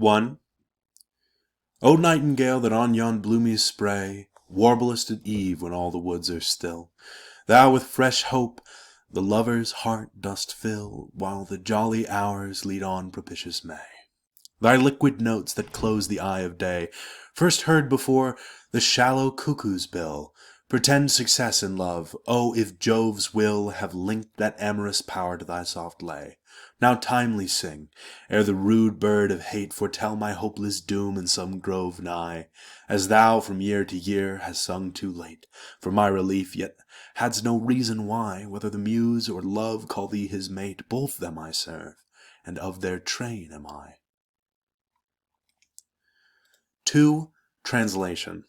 1. O nightingale that on yon bloomy spray warblest at eve when all the woods are still, thou with fresh hope the lover's heart dost fill, while the jolly hours lead on propitious May. Thy liquid notes that close the eye of day, first heard before the shallow cuckoo's bill, pretend success in love. Oh, if Jove's will have linked that amorous power to thy soft lay, now timely sing, ere the rude bird of hate foretell my hopeless doom in some grove nigh, as thou from year to year hast sung too late for my relief, yet hadst no reason why. Whether the muse or love call thee his mate, both them I serve, and of their train am I. 2. Translation.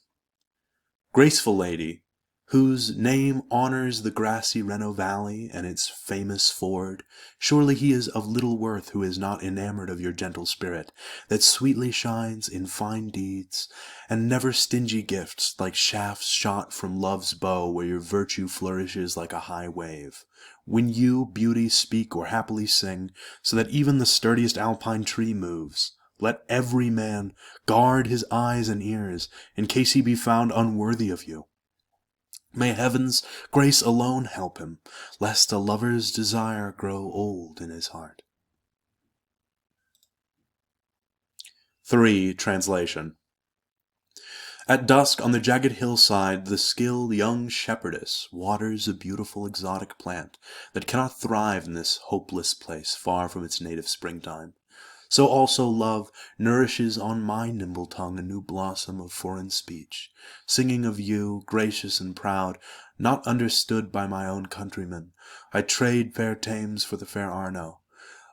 Graceful lady, whose name honors the grassy Reno Valley and its famous ford, surely he is of little worth who is not enamored of your gentle spirit, that sweetly shines in fine deeds, and never stingy gifts, like shafts shot from love's bow, where your virtue flourishes like a high wave. When you, beauty, speak or happily sing, so that even the sturdiest alpine tree moves, let every man guard his eyes and ears, in case he be found unworthy of you. May heaven's grace alone help him, lest a lover's desire grow old in his heart. 3. Translation. At dusk on the jagged hillside, the skilled young shepherdess waters a beautiful exotic plant that cannot thrive in this hopeless place far from its native springtime. So also love nourishes on my nimble tongue a new blossom of foreign speech, singing of you, gracious and proud, not understood by my own countrymen. I trade fair Thames for the fair Arno.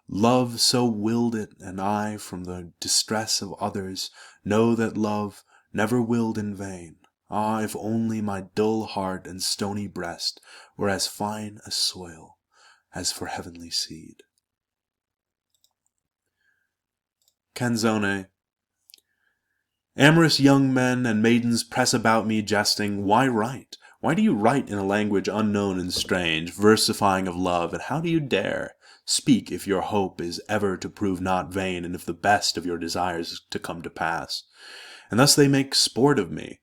Love so willed it, and I, from the distress of others, know that love never willed in vain. Ah, if only my dull heart and stony breast were as fine a soil as for heavenly seed. Canzone. Amorous young men and maidens press about me, jesting, "Why write? Why do you write in a language unknown and strange, versifying of love, and how do you dare? Speak, if your hope is ever to prove not vain, and if the best of your desires is to come to pass." And thus they make sport of me.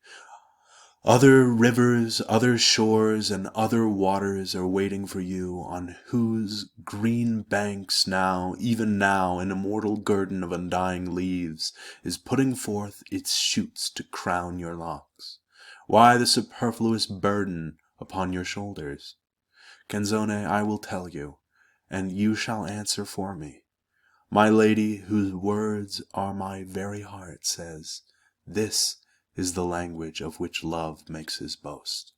Other rivers, other shores, and other waters are waiting for you, on whose green banks now, even now, an immortal guerdon of undying leaves is putting forth its shoots to crown your locks. Why the superfluous burden upon your shoulders? Canzone, I will tell you, and you shall answer for me. My lady, whose words are my very heart, says, "This is the language of which love makes his boast."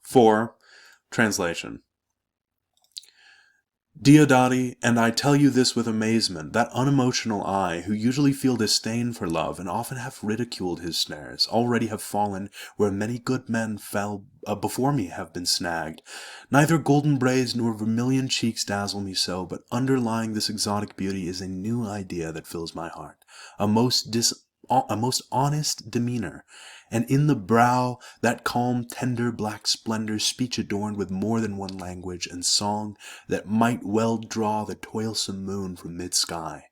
Four. Translation. Diodati, and I tell you this with amazement, that unemotional I, who usually feel disdain for love, and often have ridiculed his snares, already have fallen where many good men fell before me have been snagged. Neither golden braids nor vermilion cheeks dazzle me so, but underlying this exotic beauty is a new idea that fills my heart, a most honest demeanor, and in the brow that calm, tender, black splendor, speech adorned with more than one language, and song that might well draw the toilsome moon from mid-sky,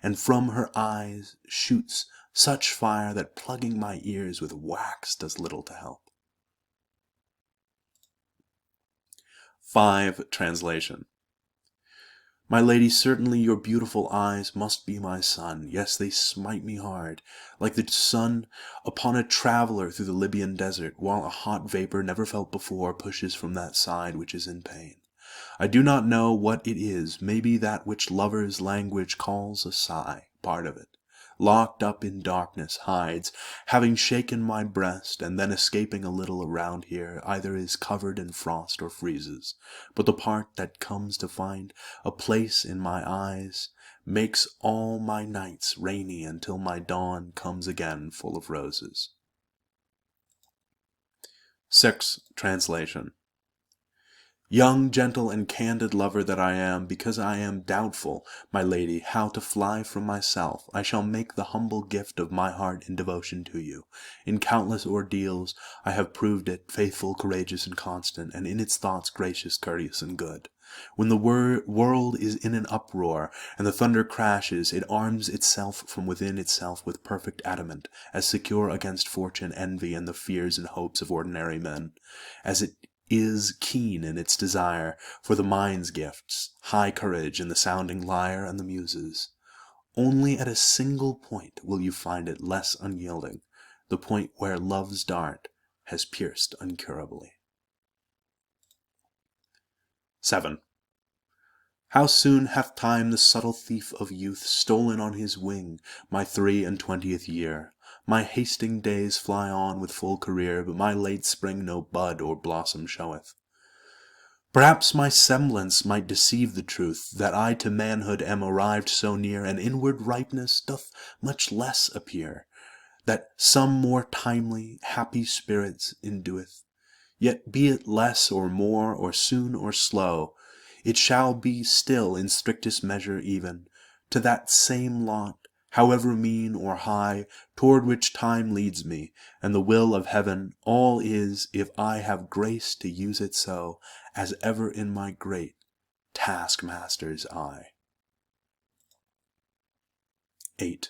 and from her eyes shoots such fire that plugging my ears with wax does little to help. 5. Translation. My lady, certainly your beautiful eyes must be my sun. Yes, they smite me hard, like the sun upon a traveler through the Libyan desert, while a hot vapor never felt before pushes from that side which is in pain. I do not know what it is, maybe that which lovers' language calls a sigh, part of it, locked up in darkness, hides, having shaken my breast, and then escaping a little around here, either is covered in frost or freezes. But the part that comes to find a place in my eyes makes all my nights rainy until my dawn comes again full of roses. 6. Translation. Young, gentle, and candid lover that I am, because I am doubtful, my lady, how to fly from myself, I shall make the humble gift of my heart in devotion to you. In countless ordeals I have proved it faithful, courageous, and constant, and in its thoughts gracious, courteous, and good. When the world is in an uproar, and the thunder crashes, it arms itself from within itself with perfect adamant, as secure against fortune, envy, and the fears and hopes of ordinary men, as it is keen in its desire for the mind's gifts, high courage in the sounding lyre and the muses. Only at a single point will you find it less unyielding, the point where love's dart has pierced incurably. 7. How soon hath time, the subtle thief of youth, stolen on his wing my 23 year! My hasting days fly on with full career, but my late spring no bud or blossom showeth. Perhaps my semblance might deceive the truth, that I to manhood am arrived so near, and inward ripeness doth much less appear, that some more timely, happy spirits indueth. Yet be it less or more, or soon or slow, it shall be still in strictest measure even, to that same lot, however mean or high, toward which time leads me, and the will of heaven, all is, if I have grace to use it so, as ever in my great taskmaster's eye. 8.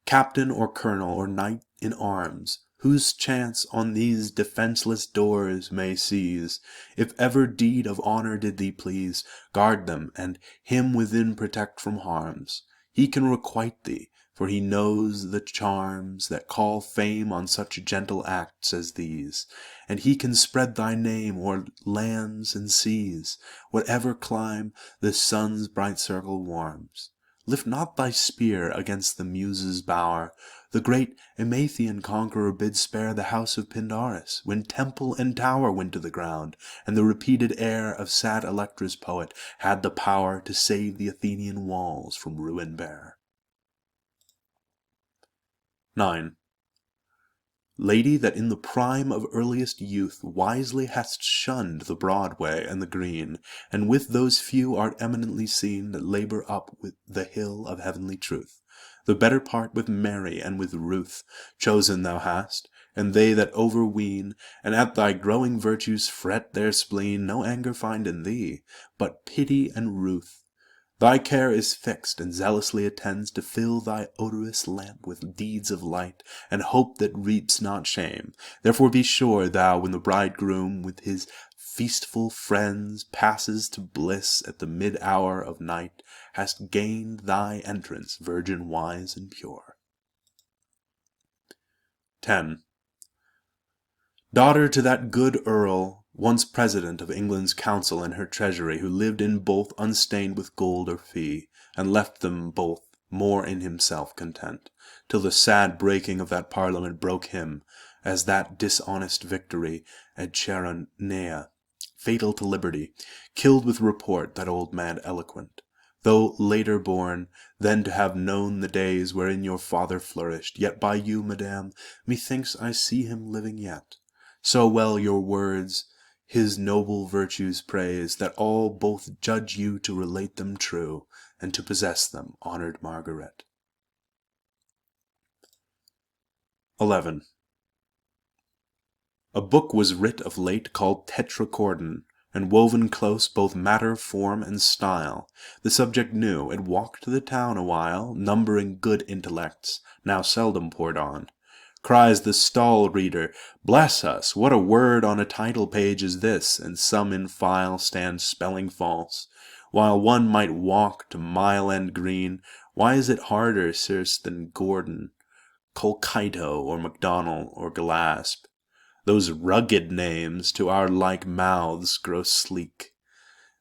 Captain or colonel or knight in arms, whose chance on these defenceless doors may seize, if ever deed of honor did thee please, guard them, and him within protect from harms. He can requite thee, for he knows the charms that call fame on such gentle acts as these, and he can spread thy name o'er lands and seas, whatever clime the sun's bright circle warms. Lift not thy spear against the Muses' bower. The great Emathian conqueror bid spare the house of Pindarus, when temple and tower went to the ground, and the repeated air of sad Electra's poet had the power to save the Athenian walls from ruin bare. 9. Lady, that in the prime of earliest youth wisely hast shunned the broad way and the green, and with those few art eminently seen that labor up with the hill of heavenly truth. The better part with Mary and with Ruth chosen thou hast, and they that overween, and at thy growing virtues fret their spleen, no anger find in thee, but pity and ruth. Thy care is fixed, and zealously attends to fill thy odorous lamp with deeds of light, and hope that reaps not shame. Therefore be sure thou, when the bridegroom with his feastful friends passes to bliss at the mid-hour of night, hast gained thy entrance, virgin wise and pure. 10. Daughter to that good earl, once president of England's council and her treasury, who lived in both unstained with gold or fee, and left them both more in himself content, till the sad breaking of that parliament broke him, as that dishonest victory at Cheronea, fatal to liberty, killed with report that old man eloquent. Though later born than to have known the days wherein your father flourished, yet by you, madame, methinks I see him living yet. So well your words his noble virtues praise, that all both judge you to relate them true, and to possess them, honored Margaret. 11. A book was writ of late called Tetrachordon, and woven close both matter, form, and style. The subject new, it walked the town awhile, numbering good intellects, now seldom poured on. Cries the stall reader, bless us, what a word on a title page is this, and some in file stand spelling false. While one might walk to Mile End Green, why is it harder, Circe, than Gordon, Colkito, or MacDonald, or Galasp? Those rugged names to our like mouths grow sleek,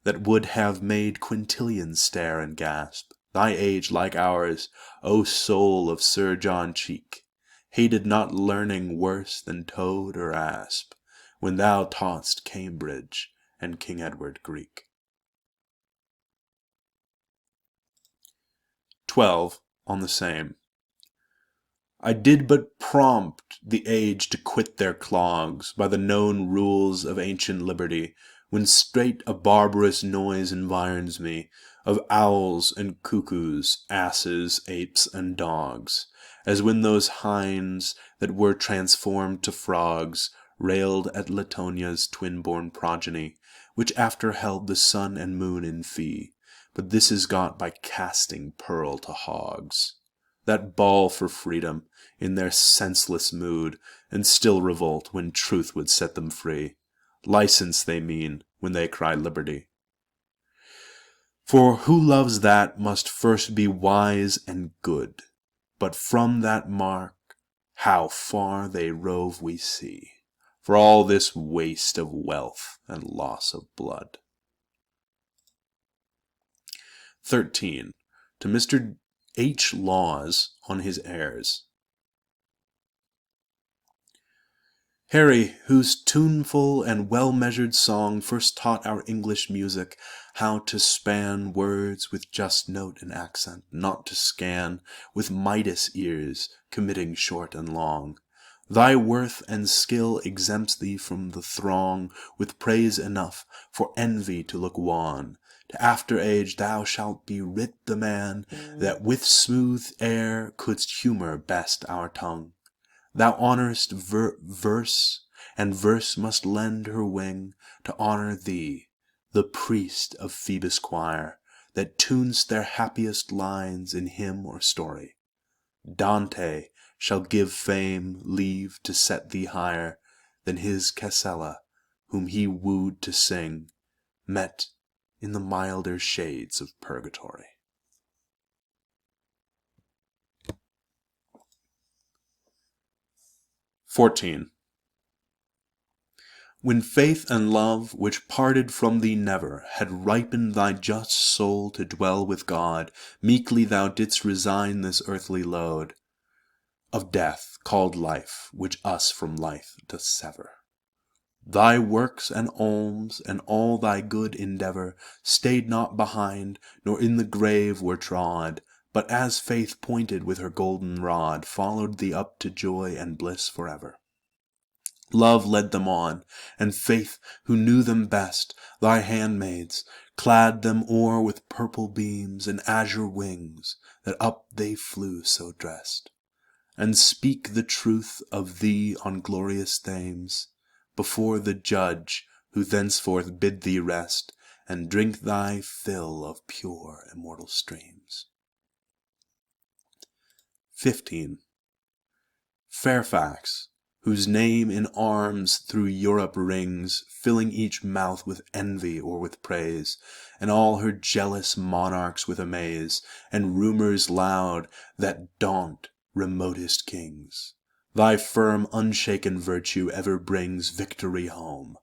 that would have made Quintilian stare and gasp. Thy age, like ours, O soul of Sir John Cheek, hated not learning worse than toad or asp, when thou taught'st Cambridge and King Edward Greek. 12. On the same. I did but prompt the age to quit their clogs, by the known rules of ancient liberty, when straight a barbarous noise environs me, of owls and cuckoos, asses, apes, and dogs, as when those hinds that were transformed to frogs railed at Latonia's twin-born progeny, which after held the sun and moon in fee, but this is got by casting pearl to hogs. That bawl for freedom, in their senseless mood, and still revolt when truth would set them free. License they mean when they cry liberty. For who loves that must first be wise and good, but from that mark how far they rove we see, for all this waste of wealth and loss of blood. 13. To Mr. H. Laws on his heirs. Harry, whose tuneful and well-measured song first taught our English music how to span words with just note and accent, not to scan with Midas ears, committing short and long. Thy worth and skill exempts thee from the throng with praise enough for envy to look wan. To after age thou shalt be writ the man that with smooth air couldst humour best our tongue. Thou honour'st verse, and verse must lend her wing to honour thee, the priest of Phoebus' choir, that tunest their happiest lines in hymn or story. Dante shall give fame leave to set thee higher than his Casella, whom he wooed to sing, met in the milder shades of purgatory. 14. When faith and love, which parted from thee never, had ripened thy just soul to dwell with God, meekly thou didst resign this earthly load of death, called life, which us from life doth sever. Thy works and alms, and all thy good endeavour, stayed not behind, nor in the grave were trod, but as faith pointed with her golden rod, followed thee up to joy and bliss forever. Love led them on, and faith, who knew them best, thy handmaids, clad them o'er with purple beams and azure wings, that up they flew so dressed, and speak the truth of thee on glorious themes, before the Judge, who thenceforth bid thee rest, and drink thy fill of pure immortal streams. 15. Fairfax, whose name in arms through Europe rings, filling each mouth with envy or with praise, and all her jealous monarchs with amaze, and rumours loud that daunt remotest kings. Thy firm unshaken virtue ever brings victory home,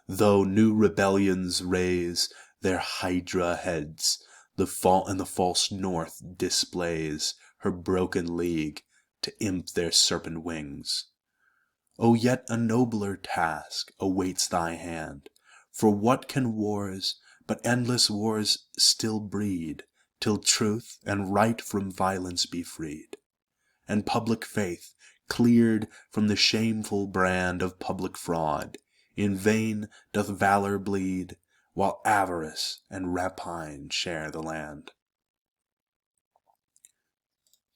though new rebellions raise their hydra heads, the false North displays her broken league to imp their serpent wings. O yet a nobler task awaits thy hand, for what can wars but endless wars still breed, till truth and right from violence be freed, and public faith cleared from the shameful brand of public fraud. In vain doth valour bleed, while avarice and rapine share the land.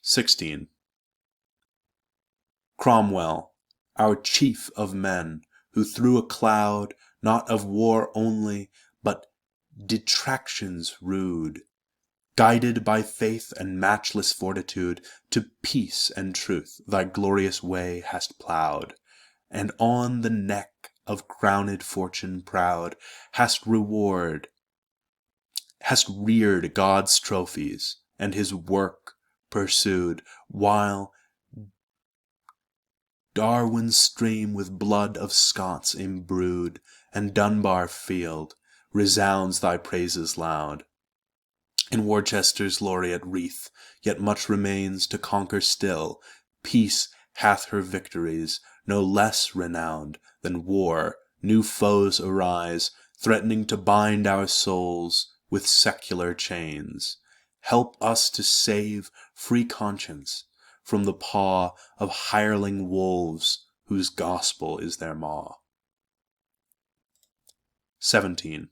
16. Cromwell, our chief of men, who through a cloud, not of war only, but detractions rude, guided by faith and matchless fortitude, to peace and truth thy glorious way hast ploughed, and on the neck of crowned fortune proud hast reared God's trophies, and his work pursued, while Darwin's stream with blood of Scots imbrued, and Dunbar field resounds thy praises loud. In Worcester's laureate wreath yet much remains to conquer still. Peace hath her victories, no less renowned than war. New foes arise, threatening to bind our souls with secular chains. Help us to save free conscience from the paw of hireling wolves, whose gospel is their maw. 17.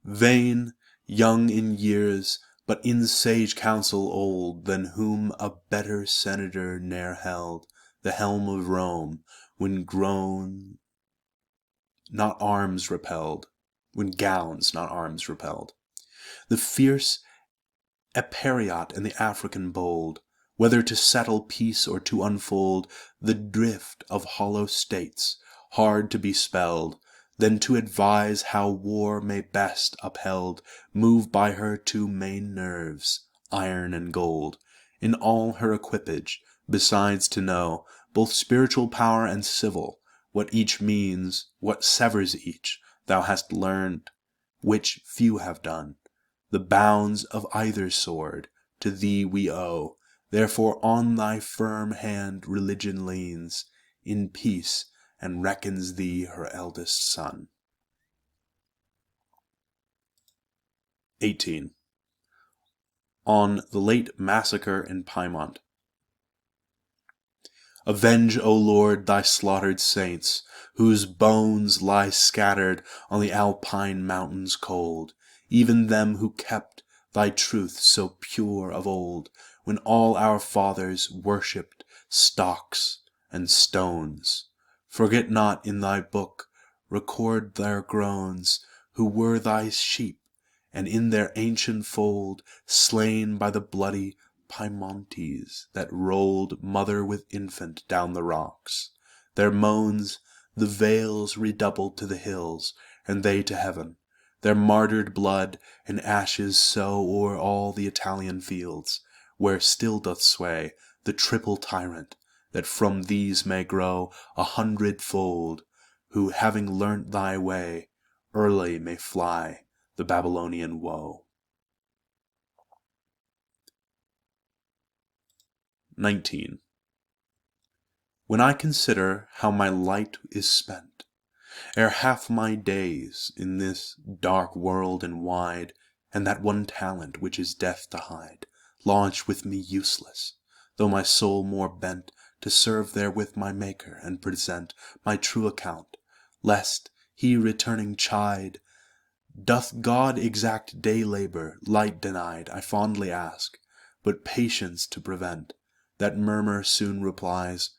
Vain, young in years, but in sage counsel old, than whom a better senator ne'er held the helm of Rome, when grown not arms repelled, when gowns not arms repelled. The fierce Eperiot and the African bold, whether to settle peace or to unfold the drift of hollow states, hard to be spelled, than to advise how war may best upheld, move by her two main nerves, iron and gold, in all her equipage, besides to know both spiritual power and civil, what each means, what severs each, thou hast learned, which few have done. The bounds of either sword to thee we owe, therefore on thy firm hand religion leans in peace, and reckons thee her eldest son. 18. On the late massacre in Piemont. Avenge, O Lord, thy slaughtered saints, whose bones lie scattered on the Alpine mountains cold, even them who kept thy truth so pure of old, when all our fathers worshipped stocks and stones. Forget not in thy book, record their groans, who were thy sheep, and in their ancient fold, slain by the bloody Piemontes that rolled mother with infant down the rocks. Their moans the vales redoubled to the hills, and they to heaven. Their martyred blood and ashes sow o'er all the Italian fields, where still doth sway the triple tyrant, that from these may grow 100-fold, who, having learnt thy way, early may fly the Babylonian woe. 19. When I consider how my light is spent, ere half my days in this dark world and wide, and that one talent which is death to hide, lodged with me useless, though my soul more bent to serve therewith my Maker and present my true account, lest he returning chide, doth God exact day labor, light denied, I fondly ask, but patience to prevent. That murmur soon replies,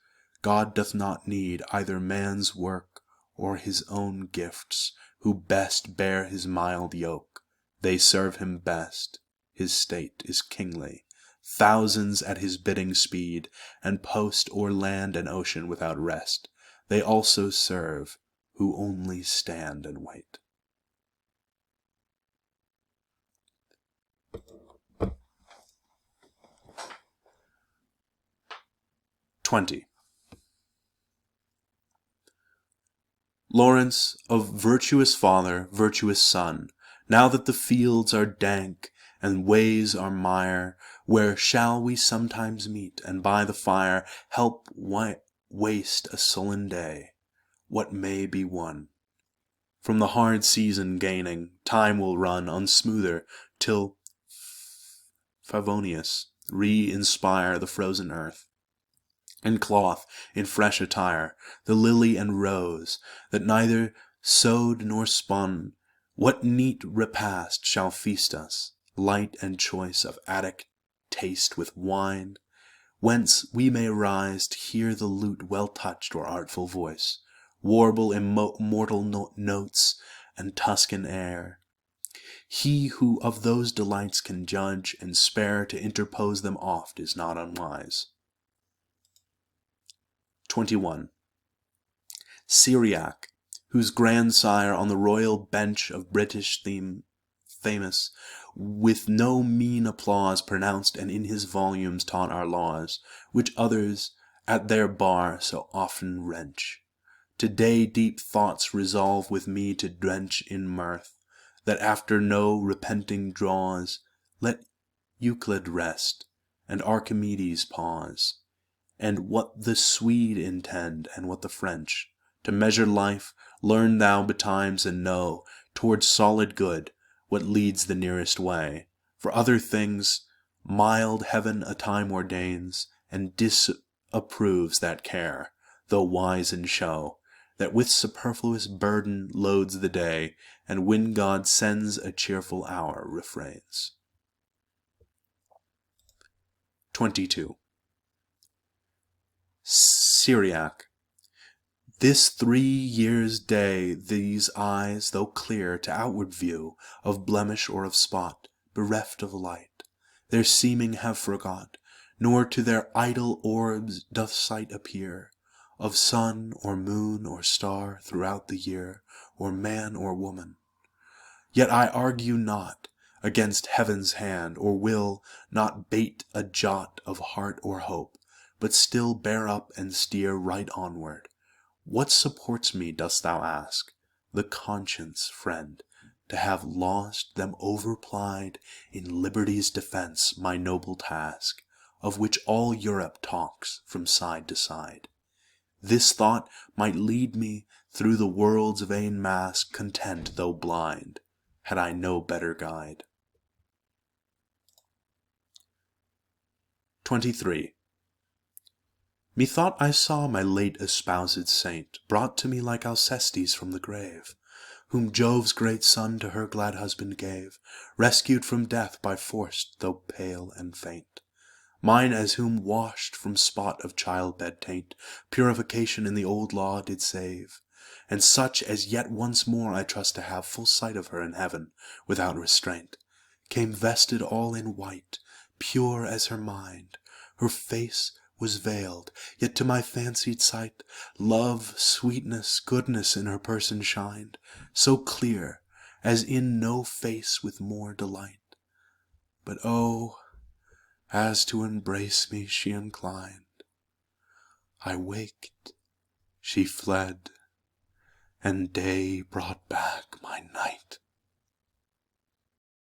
God doth not need either man's work or his own gifts, who best bear his mild yoke. They serve him best, his state is kingly, thousands at his bidding speed, and post o'er land and ocean without rest. They also serve, who only stand and wait. 20. Lawrence, of virtuous father, virtuous son, now that the fields are dank and ways are mire, where shall we sometimes meet, and by the fire help waste a sullen day? What may be won? From the hard season gaining, time will run on smoother, till Favonius re-inspire the frozen earth, and cloth in fresh attire the lily and rose, that neither sewed nor spun. What neat repast shall feast us, light and choice of Attic taste with wine, whence we may rise to hear the lute well-touched or artful voice, warble immortal notes and Tuscan air. He who of those delights can judge and spare to interpose them oft is not unwise. 21. Syriac, whose grandsire on the royal bench of British famous, with no mean applause pronounced and in his volumes taught our laws, which others at their bar so often wrench. Today deep thoughts resolve with me to drench in mirth, that after no repenting draws, let Euclid rest, and Archimedes pause, and what the Swede intend, and what the French. To measure life, learn thou betimes, and know, towards solid good, what leads the nearest way. For other things, mild heaven a time ordains, and disapproves that care, though wise in show. that with superfluous burden loads the day, and when God sends a cheerful hour refrains. 22. Syriac. This 3 years' day, these eyes, though clear to outward view, of blemish or of spot, bereft of light, their seeming have forgot, nor to their idle orbs doth sight appear, of sun, or moon, or star, throughout the year, or man, or woman. Yet I argue not against heaven's hand, or will not bate a jot of heart or hope, but still bear up and steer right onward. What supports me, dost thou ask? The conscience, friend, to have lost them overplied in liberty's defense, my noble task, of which all Europe talks from side to side. This thought might lead me through the world's vain mass, content though blind, had I no better guide. 23. Methought I saw my late espoused saint brought to me like Alcestis from the grave, whom Jove's great son to her glad husband gave, rescued from death by force, though pale and faint. Mine as whom washed from spot of childbed taint, purification in the old law did save, and such as yet once more I trust to have full sight of her in heaven, without restraint, came vested all in white, pure as her mind, her face was veiled, yet to my fancied sight, love, sweetness, goodness in her person shined, so clear, as in no face with more delight. But oh, as to embrace me she inclined, I waked, she fled, and day brought back my night.